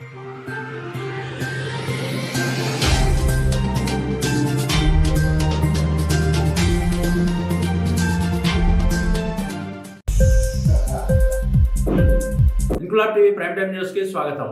Inquilab TV prime time news కి స్వాగతం.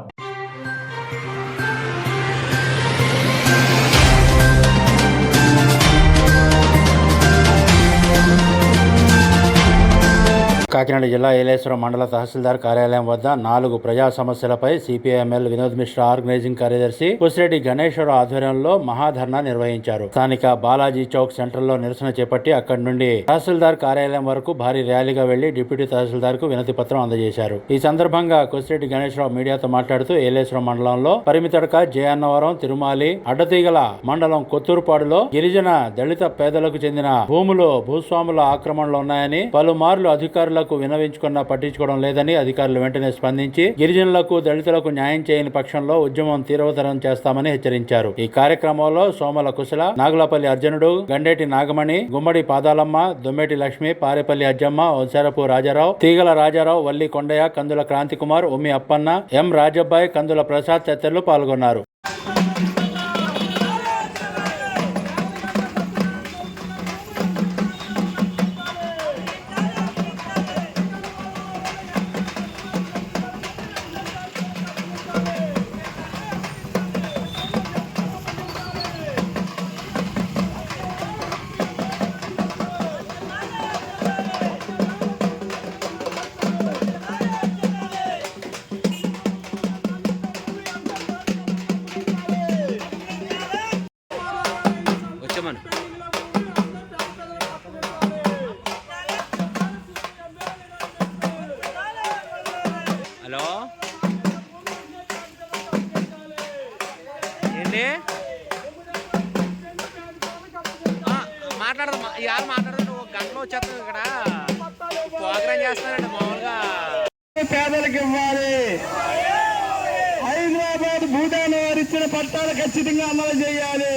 కాకినాడ జిల్లా ఏలేశ్వరం మండల తహసీల్దార్ కార్యాలయం వద్ద 4 ప్రజా సమస్యలపై సిపిఐఎంఎల్ వినోద్ మిశ్రా ఆర్గనైజింగ్ కార్యదర్శి కుసిరెడ్డి గణేశ్వరరావు ఆధ్వర్యంలో మహాధర్నా నిర్వహించారు. స్థానిక బాలాజీ చౌక్ సెంటర్ లో నిరసన చేపట్టి అక్కడి నుండి తహసీల్దార్ కార్యాలయం వరకు భారీ ర్యాలీగా వెళ్లి డిప్యూటీ తహసీల్దార్ కు వినతి పత్రం అందజేశారు. ఈ సందర్భంగా కుసిరెడ్డి గణేశ్వరరావు మీడియాతో మాట్లాడుతూ ఏలేశ్వరం మండలంలో పరిమితడక జయన్నవరం, తిరుమాలి, అడ్డతీగల మండలం కొత్తూరుపాడులో గిరిజన దళిత పేదలకు చెందిన భూములు భూస్వాముల ఆక్రమణలో ఉన్నాయని పలుమార్లు అధికారులకు వినవించుకున్నా పట్టించుకోవడం లేదని అధికారులు వెంటనే స్పందించి గిరిజనులకు దళితులకు న్యాయం చేయని పక్షంలో ఉద్యమం తీవ్రతరం చేస్తామని హెచ్చరించారు. ఈ కార్యక్రమంలో సోమల కుశల, నాగులపల్లి అర్జునుడు, గండేటి నాగమణి, గుమ్మడి పాదాలమ్మ, దొమ్మేటి లక్ష్మి, పారేపల్లి అజ్జమ్మ, వంశారపు రాజారావు, తీగల రాజారావు, వల్లి కొండయ్య, కందుల క్రాంతికుమార్, ఉమ్మి అప్పన్న, ఎం రాజబ్బాయి, కందుల ప్రసాద్ తదితరులు పాల్గొన్నారు. హలో ఏంటి మాట్లాడదు ఇవాళ మాట్లాడదు. ఒక గంటలో వచ్చేస్తాను. ఇక్కడ ప్రోగ్రాం చేస్తానండి మామూలుగా. పేదలకు ఇవ్వాలి. హైదరాబాద్ భూటాన్ వారు ఇచ్చిన పట్టాలు ఖచ్చితంగా అమలు చేయాలి.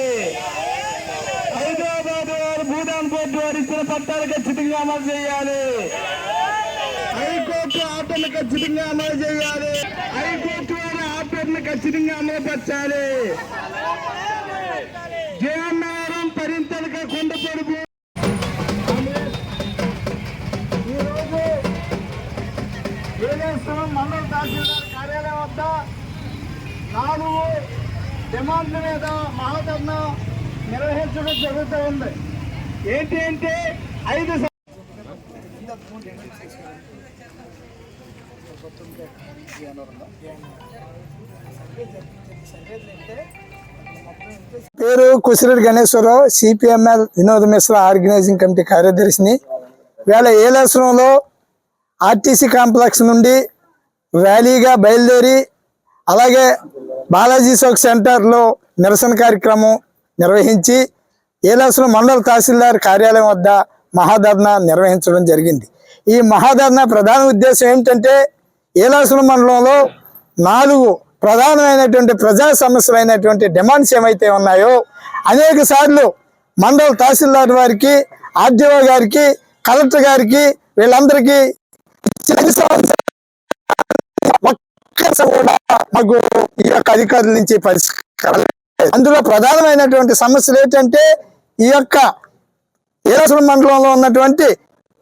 హైదరాబాద్ వారు భూటాన్ బోర్డు వారు ఇచ్చిన పట్టాలు ఖచ్చితంగా అమలు చేయాలి. హైకోర్టు ఆర్డర్లు ఖచ్చితంగా అమలు చేయాలి. హైకోర్టు వారి ఆర్డర్లు ఖచ్చితంగా అమలు పరచాలి. జయన్నవరం పరింతలక కొండపొడుపు ఈరోజు ఏలేశ్వరం మండల తహసీల్దార్ కార్యాలయం వద్ద 4 డిమాండ్ల మీద మహాధర్నా నిర్వహించడం జరుగుతూ ఉంది. ఏంటి అంటే 5 పేరు Kusireddy Ganeswararao, CPML Vinod Mishra organizing committee కార్యదర్శిని. వేళ ఏలేశ్వరంలో ఆర్టీసీ కాంప్లెక్స్ నుండి ర్యాలీగా బయలుదేరి అలాగే బాలాజీ చౌక్ సెంటర్లో నిరసన కార్యక్రమం నిర్వహించి ఏలేశ్వరం మండల తహసీల్దార్ కార్యాలయం వద్ద మహాధర్నా నిర్వహించడం జరిగింది. ఈ మహాధర్నా ప్రధాన ఉద్దేశం ఏంటంటే ఏలేశ్వరం మండలంలో 4 ప్రధానమైనటువంటి ప్రజా సమస్యలు అయినటువంటి డిమాండ్స్ ఏమైతే ఉన్నాయో అనేక సార్లు మండల తహసీల్దార్ వారికి, ఆర్డీఓ గారికి, కలెక్టర్ గారికి వీళ్ళందరికీ కూడా మాకు ఈ యొక్క అధికారుల నుంచి పరిష్కారం. అందులో ప్రధానమైనటువంటి సమస్యలు ఏంటంటే ఈ యొక్క ఏలేశ్వరం మండలంలో ఉన్నటువంటి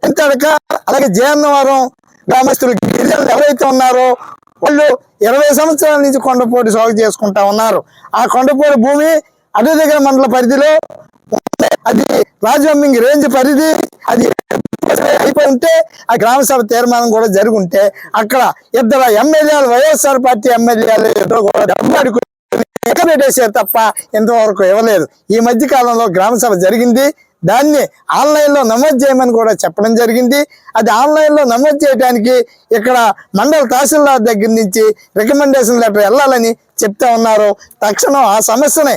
ఎంతడక అలాగే జయన్నవరం గ్రామస్తులు గిరిజనులు ఎవరైతే ఉన్నారో వాళ్ళు 20 సంవత్సరాల నుంచి కొండపోటు సాగు చేసుకుంటా ఉన్నారు. ఆ కొండపోటు భూమి అడ్డతీగల మండల పరిధిలో అది రాజవమ్మింగ్ రేంజ్ పరిధి అది అయిపోయి ఉంటే ఆ గ్రామ సభ తీర్మానం కూడా జరిగి ఉంటే అక్కడ 2 ఎమ్మెల్యేలు వైఎస్ఆర్ పార్టీ ఎమ్మెల్యేలు 2 కూడా డబ్బు పెట్టేశారు తప్ప ఇంతవరకు ఇవ్వలేదు. ఈ మధ్య కాలంలో గ్రామ సభ జరిగింది. దాన్ని ఆన్లైన్లో నమోదు చేయమని కూడా చెప్పడం జరిగింది. అది ఆన్లైన్లో నమోదు చేయడానికి ఇక్కడ మండల తహసీల్దార్ దగ్గర నుంచి రికమెండేషన్ లెటర్ వెళ్ళాలని చెప్తా ఉన్నారు. తక్షణం ఆ సమస్యని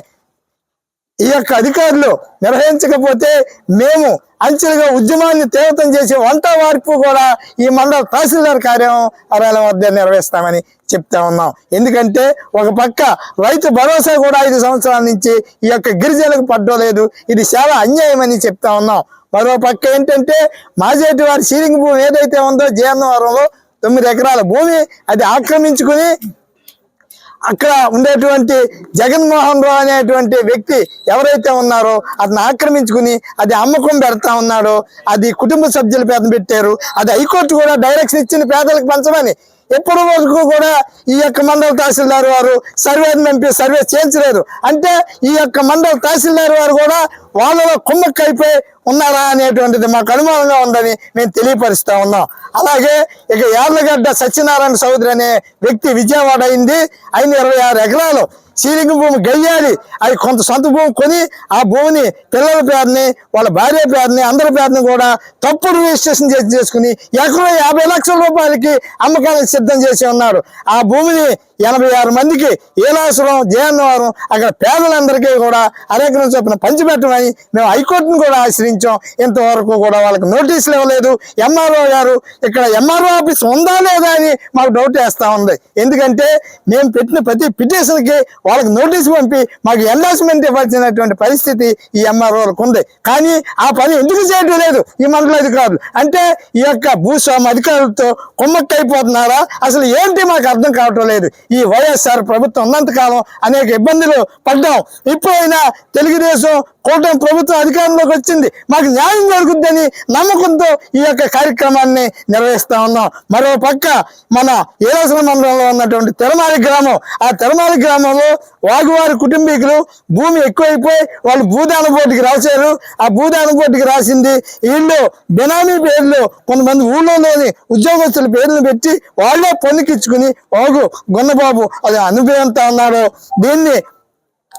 ఈ యొక్క అధికారులు నిర్వహించకపోతే మేము అంచెలుగా ఉద్యమాన్ని తీవ్రతం చేసి వంట వార్పు కూడా ఈ మండల తహసీల్దార్ కార్యాలయం వద్ద నిర్వహిస్తామని చెప్తా ఉన్నాం. ఎందుకంటే ఒక పక్క రైతు భరోసా కూడా 5 సంవత్సరాల నుంచి ఈ యొక్క గిరిజనులకు పడ్డలేదు. ఇది చాలా అన్యాయమని చెప్తా ఉన్నాం. మరో పక్క ఏంటంటే మాజేటి వారి సీలింగ్ భూమి ఏదైతే ఉందో జయన్నవరంలో 9 ఎకరాల భూమి అది ఆక్రమించుకుని అక్కడ ఉండేటువంటి జగన్మోహన్ రావు అనేటువంటి వ్యక్తి ఎవరైతే ఉన్నారో అతను ఆక్రమించుకుని అది అమ్మకం పెడతా ఉన్నాడో, అది కుటుంబ సభ్యుల పేద పెట్టారు. అది హైకోర్టు కూడా డైరెక్షన్ ఇచ్చింది పేదలకు పంచమని. ఎప్పటి వరకు కూడా ఈ యొక్క మండల తహసీల్దార్ వారు సర్వే చేయించలేదు. అంటే ఈ యొక్క మండల తహసీల్దార్ వారు కూడా వాళ్ళలో కుమ్మక్కైపోయి ఉన్నారా అనేటువంటిది మాకు అనుమానంగా ఉందని మేము తెలియపరుస్తా ఉన్నాం. అలాగే ఇక యార్లగడ్డ సత్యనారాయణ చౌదరి అనే వ్యక్తి విజయవాడ అయింది, ఆయన 26 ఎకరాలు సీలింగ్ భూమి గయ్యాలి. అది కొంత సొంత భూమి కొని ఆ భూమిని పిల్లల పేరుని, వాళ్ళ భార్య పేరుని, అందరి పేరుని కూడా తప్పుడు రిజిస్ట్రేషన్ చేసుకుని ఎకరం 50 లక్షల రూపాయలకి అమ్మకానికి సిద్ధం చేసి ఉన్నారు. ఆ భూమిని 86 మందికి ఏలాసురం, జయన్నవరం అక్కడ పేదలందరికీ కూడా అరెకరం చొప్పున పంచిపెట్టమని మేము హైకోర్టును కూడా ఆశ్రయించాం. ఇంతవరకు కూడా వాళ్ళకి నోటీసులు ఇవ్వలేదు. ఎంఆర్ఓ గారు ఇక్కడ ఎంఆర్ఓ ఆఫీస్ ఉందా లేదా అని మాకు డౌట్ వేస్తా ఉంది. ఎందుకంటే మేము పెట్టిన ప్రతి పిటిషన్కి వాళ్ళకి నోటీసు పంపి మాకు ఎండార్స్మెంట్ ఇవ్వాల్సినటువంటి పరిస్థితి ఈ ఎంఆర్ఓలకు ఉంది. కానీ ఆ పని ఎందుకు చేయడం లేదు ఈ మండల అధికారులు? అంటే ఈ యొక్క భూస్వామి అధికారులతో కుమ్మక్కైపోతున్నారా? అసలు ఏంటి మాకు అర్థం కావటం లేదు. ఈ వైఎస్ఆర్ ప్రభుత్వం ఉన్నంతకాలం అనేక ఇబ్బందులు పడ్డాం. ఇప్పుడైనా తెలుగుదేశం కూటమి ప్రభుత్వం అధికారంలోకి వచ్చింది, మాకు న్యాయం జరుగుద్దని నమ్మకంతో ఈ యొక్క కార్యక్రమాన్ని నిర్వహిస్తా ఉన్నాం. మరో పక్క మన ఏలాసన మండలంలో ఉన్నటువంటి తెరమాలి గ్రామం, ఆ తెరమాలి గ్రామంలో వాగువారి కుటుంబీకులు భూమి ఎక్కువైపోయి వాళ్ళు భూదాన బోర్డుకి రాశారు. ఆ భూదాన బోర్డుకి రాసింది వీళ్ళు బెనామీ పేర్లు కొంతమంది ఊళ్ళోని ఉద్యోగస్తుల పేర్లను పెట్టి వాళ్ళే పొందికిచ్చుకుని వాగు గొన్నబాబు అది అనుభవంతా ఉన్నాడు. దీన్ని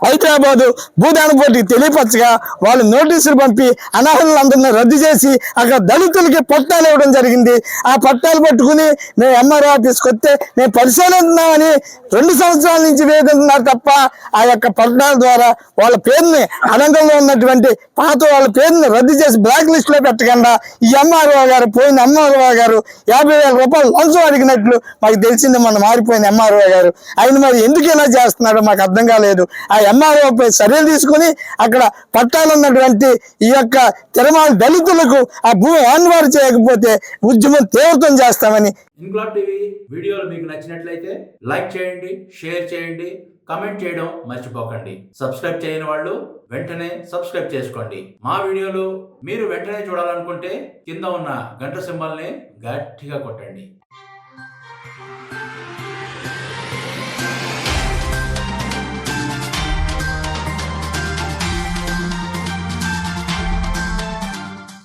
హైదరాబాదు భూదాన బోర్డుకి తెలియపరచగా వాళ్ళు నోటీసులు పంపి అనర్హులందరినీ రద్దు చేసి అక్కడ దళితులకి పట్టాలు ఇవ్వడం జరిగింది. ఆ పట్టాలు పట్టుకుని మేము ఎంఆర్ఓ ఆఫీస్కి వస్తే మేము పరిశీలిస్తున్నామని 2 సంవత్సరాల నుంచి వేధిస్తున్నారు తప్ప ఆ యొక్క పట్టాల ద్వారా వాళ్ళ పేరుని అడంగంలో ఉన్నటువంటి పాత వాళ్ళ పేరుని రద్దు చేసి బ్లాక్ లిస్ట్ లో పెట్టకుండా ఈ ఎంఆర్ఓ గారు పోయిన ఎంఆర్ఓ గారు 50,000 రూపాయలు లంచం అడిగినట్లు మాకు తెలిసింది. మన మారిపోయిన ఎంఆర్ఓ గారు ఆయన మరి ఎందుకు ఇలా చేస్తున్నాడో మాకు అర్థం కాలేదు. ఆ ఎంఆర్ఓపై చర్యలు తీసుకుని అక్కడ పట్టాలున్నటువంటి ఈ యొక్క తిరుమల దళితులకు ఆ భూమి ఆన్వారు చేయకపోతే ఉద్యమం తీవ్రతం చేస్తామని. ఇంక్లాబ్ టీవీ వీడియోలు మీకు నచ్చినట్లయితే లైక్ చేయండి, షేర్ చేయండి, కమెంట్ చేయడం మర్చిపోకండి. సబ్స్క్రైబ్ చేయని వాళ్ళు వెంటనే సబ్స్క్రైబ్ చేసుకోండి. మా వీడియోలు మీరు వెంటనే చూడాలనుకుంటే కింద ఉన్న గంట సింబల్ని గట్టిగా కొట్టండి.